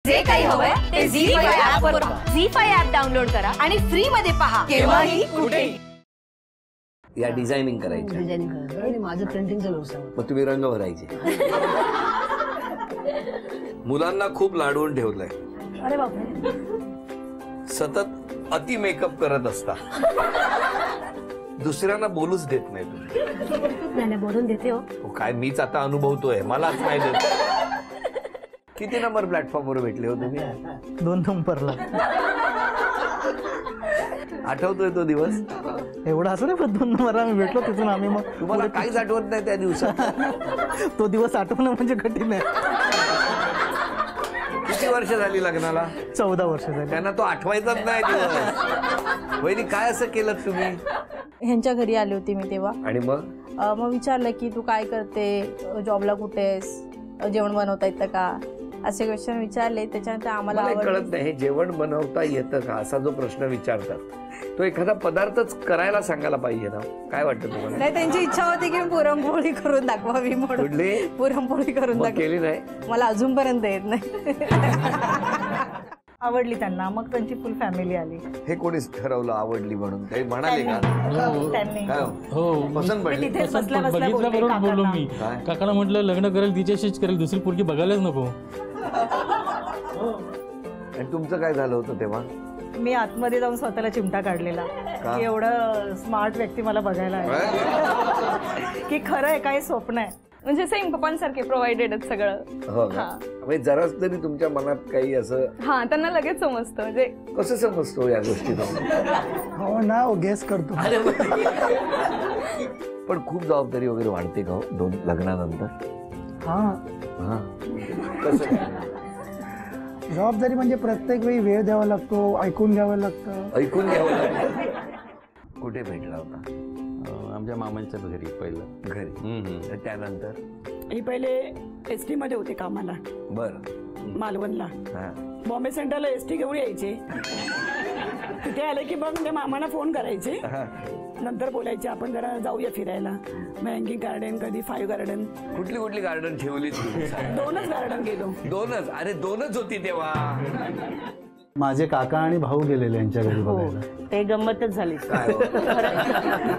जे काही हवंय ते झी5 ऍप वर पहा. झी5 ऍप डाउनलोड करा आणि फ्री मध्ये पहा केव्हाही कुठेही. या डिझायनिंग करायची आणि माझं प्रिंटिंगचा व्यवसाय. मग तुम्ही रंग भरायचे. मुलांना खूप लाडवून ठेवलंय. अरे बापरे. सतत अति मेकअप करत असता. दुसऱ्यांना बोलूच देत नाही तुम्ही. नाही बोलून देते हो. काय मीच आता अनुभवतोय, मलाच नाही देत. किती नंबर प्लॅटफॉर्मवर भेटले हो तुम्ही? 2 नंबरला. आठवतोय तो दिवस? एवढा असं नाही, पण 2 नंबरला आम्ही भेटलो. तिथून आम्ही मग तुम्हाला काहीच आठवत नाही त्या दिवसात? तो दिवस आठवणं म्हणजे कठीण आहे. किती वर्ष झाली लग्नाला? 14 वर्ष झाली. त्यांना तो आठवायचाच नाही दिवस. वहिनी काय असं केलं तुम्ही? ह्यांच्या घरी आली होती मी तेव्हा. आणि मग विचारलं की तू काय करते, जॉबला कुठे आहेस, जेवण बनवता येतं का, असे क्वेश्चन विचारले. त्याच्यानंतर आम्हाला कळत नाही जेवण बनवता येतं का असा जो प्रश्न विचारतात तो एखादा पदार्थच करायला सांगायला पाहिजे ना. काय वाटतं तुम्हाला? नाही, त्यांची इच्छा होती की पुरणपोळी करून दाखवावी म्हणून. पुरणपोळी करून केली नाही. मला अजूनपर्यंत येत नाही. आवडली त्यांना, मग त्यांची फुल फॅमिली आली. हे कोणीच ठरवलं आवडली म्हणून? काही म्हणाले का? त्यांनी हो पसंत पडली. बघितलं बरोबर बोललो मी. काकाला म्हटलं लग्न करेल तिच्याशीच करेल, दुसरी पोरगी बघायलाच नको. आणि तुमचं काय झालं होतं तेव्हा? मी आतमध्ये जाऊन स्वतःला चिमटा काढलेला की एवढं स्मार्ट व्यक्ती मला बघायला आहे की खरं आहे काय स्वप्न आहे. म्हणजे सेम पप्पांसारखे प्रोव्हाइडेड सगळं. हो का? म्हणजे जराच तरी तुमच्या मनात काही असं? हा, त्यांना लगेच समजतं. म्हणजे कसं समजतो या गोष्टी? हो ना, गेस करतो. पण खूप जबाबदारी वगैरे वाढते का दोन लग्नानंतर? हा, कसं? जबाबदारी म्हणजे प्रत्येक वेळी वेळ द्यावा लागतो, ऐकून घ्यावं लागतं. ऐकून घ्यावं लागतं. कुठे भेटला होता? आमच्या मामांच्या घरी पहिलं. घरी. त्यानंतर ही पहिले एसटी मध्ये होते कामाला. बरं. मालवणला. बॉम्बे सेंटरला एसटी घेऊन यायचे. तिथे आले की मग ते मामाला फोन करायचे. नंतर बोलायचे आपण जरा जाऊया फिरायला. मग हँगिंग गार्डन, कधी 5 गार्डन. कुठली गार्डन ठेवली? 2च गार्डन गेलो. 2च? अरे 2च होती तेव्हा. माझे काका आणि भाऊ गेलेले यांच्या घरी बघायला. ते गंमतच झाली.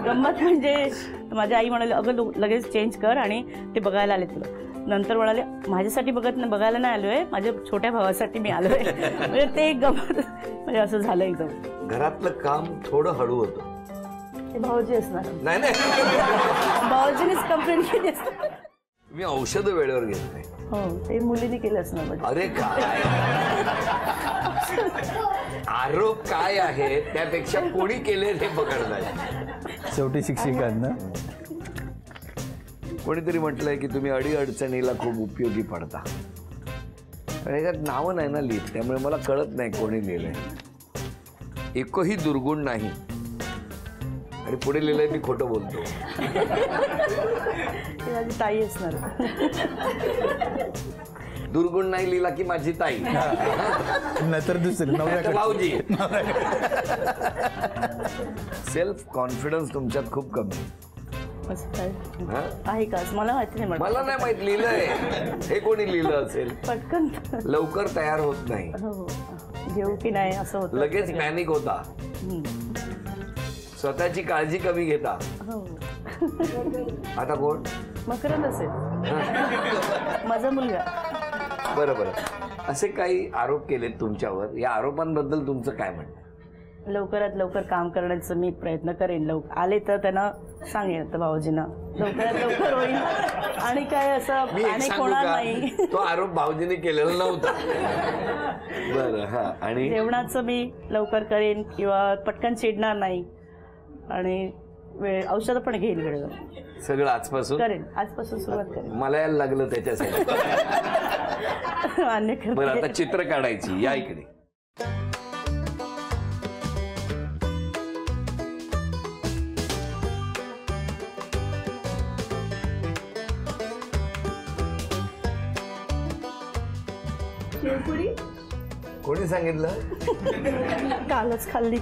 गंमत म्हणजे माझी आई म्हणाली अगं लगेच चेंज कर आणि ते बघायला आले तुला. नंतर म्हणाले माझ्यासाठी बघायला नाही आलोय, माझ्या छोट्या भावासाठी मी आलोय. म्हणजे ते एक गंमत म्हणजे असं झालं एकदम. घरातलं काम थोडं हळू होतं. ते भाऊजी असणार. नाही भाऊजीनेच कंप्लेंट केली असणार. मी औषध वेळेवर घेत नाही. हो, ते मुलीने केलं असणार. अरे काय आरोप काय आहे त्यापेक्षा कोणी केले हे पकडणार. शेवटी शिक्षिकांना कोणीतरी म्हटलंय की तुम्ही अडीअडचणीला खूप उपयोगी पडता. पण ह्याच्यात नावं नाही ना लिहित, त्यामुळे मला कळत नाही कोणी लिहिलंय. एकही दुर्गुण नाही. आणि पुढे लिहिलंय मी खोटं बोलतो. माझी ताई असणार. दुर्गुण नाही लिहिला की माझी ताई, नाहीतर दुसरी भाऊजी. सेल्फ कॉन्फिडन्स तुमच्यात खूप कमी आहे का? मला माहिती नाही. मला नाही माहित लिहिलंय. हे कोणी लिहिलं असेल? पटकन लवकर तयार होत नाही. घेऊ की नाही असं होतं. लगेच पॅनिक होता. स्वतःची काळजी कमी घेता. आता कोण? मकरंद असेल माझा मुलगा. बरं. असे काही आरोप केलेत तुमच्यावर. या आरोपांबद्दल तुमचं काय म्हणणं? लवकरात लवकर काम करण्याचा मी प्रयत्न करेन. आले तर त्यांना सांगेन भाऊजींना लवकरात लवकर होईल. आणि काय असं अनेक होणार नाही. तो आरोप भाऊजीने केलेला नव्हता. बरं. हा. आणि जेवणाचं मी लवकर करेन किंवा पटकन चिडणार नाही. आणि औषधं पण घेईल वेळेवर. सगळं आजपासून करेन. आजपासून सुरुवात करेन. मला यायला लागलं त्याच्यासाठी. बरं, आता चित्र काढायची. या इकडे. कोणी सांगितलं? कालच खाल्ली.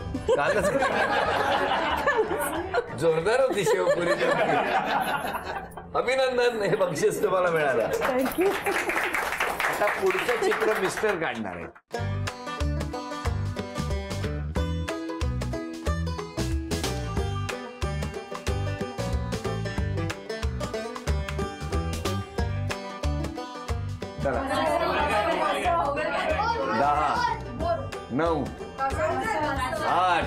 जोरदार होती शेवपुरी. अभिनंदन. हे बक्षीस तुम्हाला मिळालं. थँक्यू. आता पुढचं चित्र मिस्टर काढणार आहे. चला 10 9 8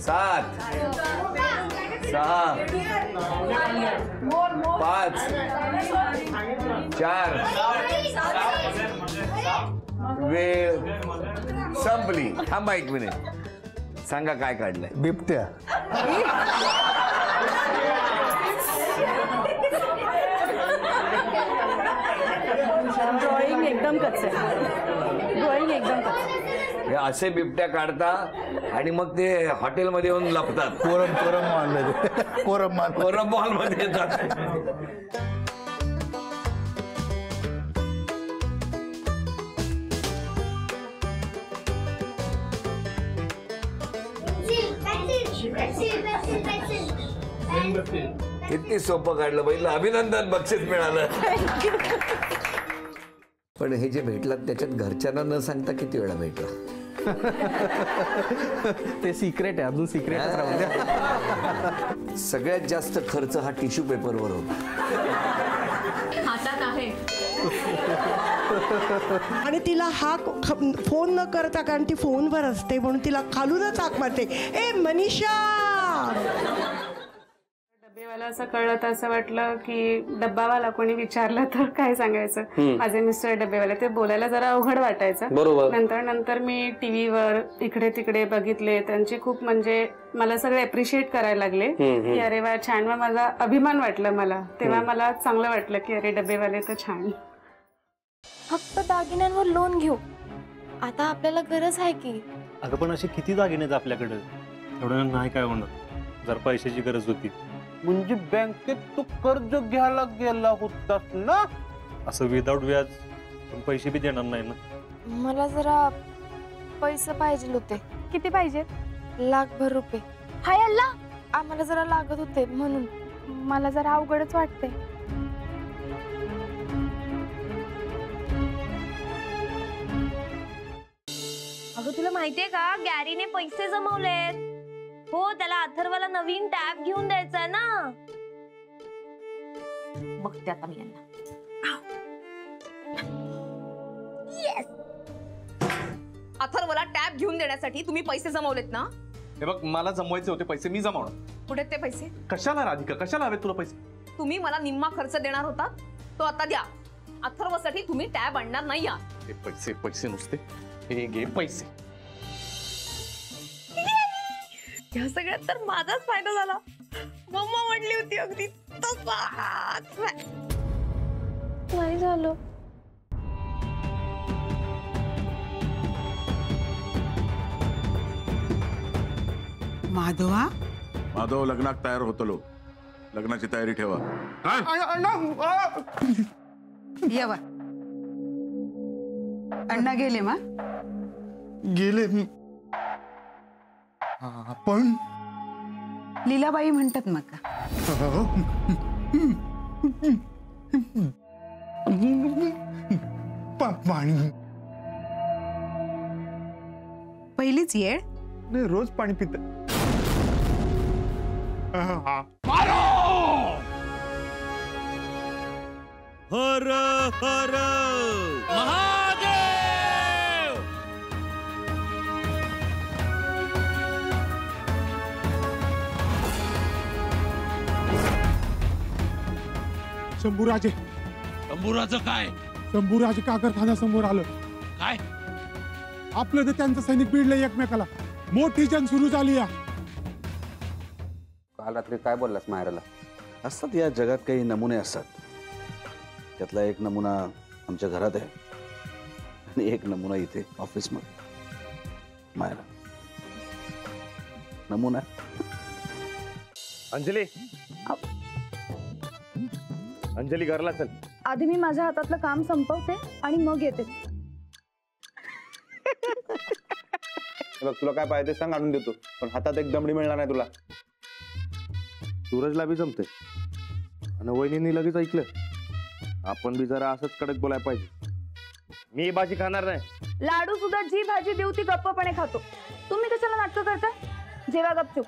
7 6 5 4 वेळ संपली. थांबा 1 मिनिट. सांगा काय काढलंय. बिबट्या. ड्रॉइंग एकदम कच्चं ड्रॉइंग एकदम कच्चं. हे असे बिबट्या काढता आणि मग ते हॉटेलमध्ये येऊन लपतात. कोरम मारलं. कोरम मॉल मध्ये येतात. किती सोपं काढलं बघितलं. अभिनंदन, बक्षीस मिळालं. पण हे जे भेटलात त्याच्यात घरच्यांना न सांगता किती वेळा भेटला. ते सिक्रेट आहे, अजून सिक्रेट राहू द्या. सगळ्यात जास्त खर्च हा टिश्यू पेपरवर होता. हातात आहे. आणि तिला हा फोन न करता, कारण ती फोनवर असते म्हणून तिला खालूनच हाक मारते, ए मनीषा. डब्बेवाला असं कळलं तर असं वाटलं की डब्बावाला कोणी विचारलं तर काय सांगायचं. माझे मिस्टर डब्बेवाले, ते बोलायला जरा अवघड वाटायचं. नंतर मी टीव्हीवर इकडे तिकडे बघितले, त्यांची खूप म्हणजे मला सगळे अप्रिशिएट करायला लागले की अरे वा छान. मग माझा अभिमान वाटला मला तेव्हा. मला चांगलं वाटलं की अरे डब्बेवाले तर छान. फक्त दागिन्यांवर लोन घेऊ, आता आपल्याला गरज आहे की. अगं पण असे किती दागिने आपल्याकडे, एवढं नाही काय होणार. जर पैशाची गरज होती म्हणजे बँकेत तू कर्ज घ्यायला गेला होतास ना? असं विदाऊट व्याज पण पैसे बी देणार नाही ना. मला जरा पैसे पाहिजे होते. किती पाहिजे? 1,00,000 रुपये. हाय अल्ला, आम्हाला जरा लागत होते म्हणून. मला जरा अवघडच वाटते. अगं तुला माहितीये का, गॅरीने पैसे जमवलेत. हो, त्याला अथर्वला नवीन टॅब घेऊन द्यायचा ना. बघते आता मी यांना. येस, अथर्वला टॅब घेऊन देण्यासाठी तुम्ही पैसे जमवलेत ना. हे बघ, मला जमवायचे होते पैसे, मी जमवणार. कुठे ते पैसे? कशाला राधिका, कशाला हवे तुला पैसे? तुम्ही मला निम्मा खर्च देणार होता तो आता द्या. अथर्वसाठी तुम्ही टॅब आणणार नाही आहात. हे पैसे पैसे नुसते, हे घे पैसे. या सगळ्यात तर माझाच फायदा झाला. मम्मा म्हटली होती अगदी तसाच. नाही झालं. माधव लग्नात तयार होतलो. लग्नाची तयारी ठेवा. येवा अण्णा गेले मा गेले. पण लीलाबाई म्हणतात मग पाणी. पहिलीच येळ. नाही, रोज पाणी पित. हर हर महादेव. शंभूराजे. शंभूराचं काय? शंभूराजे कागरखान्यासमोर आलं. काय? आपलं तर त्यांचं सैनिक भिडलं एकमेकाला. मोठी जंग सुरू झाली. काल रात्री काय बोललास मायराला? असतात या जगात काही नमुने असतात. त्यातला एक नमुना आमच्या घरात आहे आणि एक नमुना इथे ऑफिसमध्ये. मायरा नमुना. अंजली, अंजली घरला चल. आधी मी माझ्या हातातलं काम संपवते आणि मग येते. बघ, तुला काय पाहिजे सांग, आणून देतो. पण हातात एक दमडी मिळणार नाही तुला. सूरजला बी जमते आणि वहिनींनी लगेच ऐकलं. आपण बी जरा असंच कडक बोलायला पाहिजे. मी ही भाजी खाणार नाही. लाडू सुद्धा जी भाजी देऊ ती गप्पपणे खातो. तुम्ही कशाला नाटकं करता? जेवा गपचूप.